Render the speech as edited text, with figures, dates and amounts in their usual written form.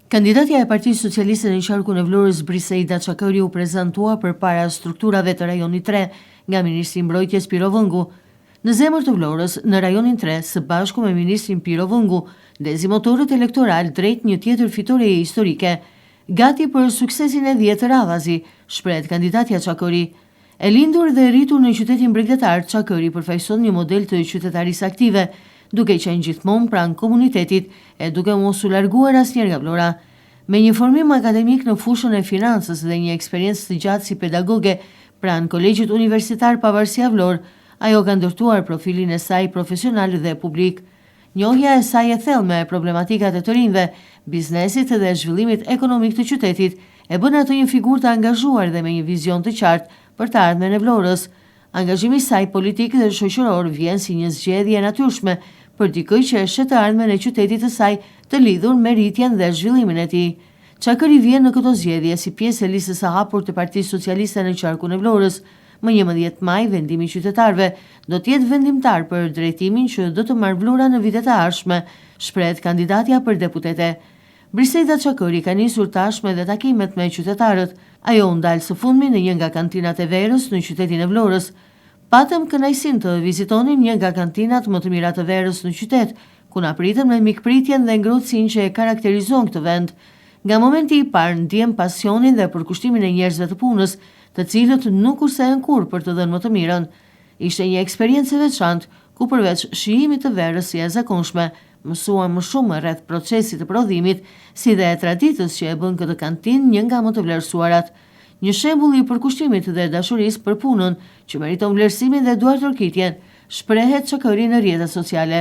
Kandidatja e Partisë Socialiste në qarkun e Vlorës Briseida Çakëri u prezantua përpara strukturave të rajonit 3 nga Ministri i Mbrojtjes Piro Vëngu. Në zemër të Vlorës, në rajonin 3, së bashku me Ministrin Piro Vëngu, ndezi motorët elektoral drejt një tjetër fitoreje historike, gati për suksesin e 10 radhazi, shprehet kandidatja Çakëri. E lindur dhe rritur në qytetin bregdetar, Çakëri përfaqëson një model të qytetarisë aktive, duke qenë gjithmonë pranë komunitetit e duke mos u larguar asnjëherë nga Vlora. Me një formim akademik në fushën e financës dhe një eksperiencë të gjatë si pedagoge pranë Kolegjit Universitar Pavarësia Vlorë, ajo ka ndërtuar profilin e saj profesional dhe publik. Njohja e saj e thellme e problematikat e të rinjve, biznesit dhe zhvillimit ekonomik të qytetit e bën atë një figurë të angazhuar dhe me një vizion të qartë për të ardhmen e Vlorës. Angazhimi i saj politik dhe shoqëror vjen si një zgjedhje e natyrshme për dikë që e shet të ardhmen e qytetit të saj të lidhur me rritjen dhe zhvillimin e tij. Çakëri vjen në këtë zgjedhje si pjesë e listës së hapur të Partisë Socialiste në qarkun e Vlorës. Më 11 maj, vendimi i qytetarëve do të jetë vendimtar për drejtimin që do të marrë Vlora në vitet e ardhshme, shprehet kandidatja për deputete. Briseida Çakëri ka nisur tashmë edhe takimet me qytetarët. Ajo u ndal së fundmi në një nga kantinat e verës në qytetin e Vlorës. Patëm kënaqësinë të vizitonim një nga kantinat më të mira të verës në qytet, ku na pritëm me mikpritjen dhe ngrohtësinë që e karakterizon këtë vend. Nga momenti i parë ndjem pasionin dhe përkushtimin e njerëzve të punës, të cilët nuk kursehen kurrë për të dhënë më të mirën. Ishte një eksperiencë e veçantë, ku përveç shijimit të verës si e zakonshme, mësuam më shumë rreth procesit të prodhimit, si dhe e traditës që e bën këtë kantinë një nga më të vlerësuarat. Një shembull i përkushtimit dhe dashurisë për punën, që meriton vlerësimin dhe duartërkitjen, shprehet Çakëri në rrjetet sociale.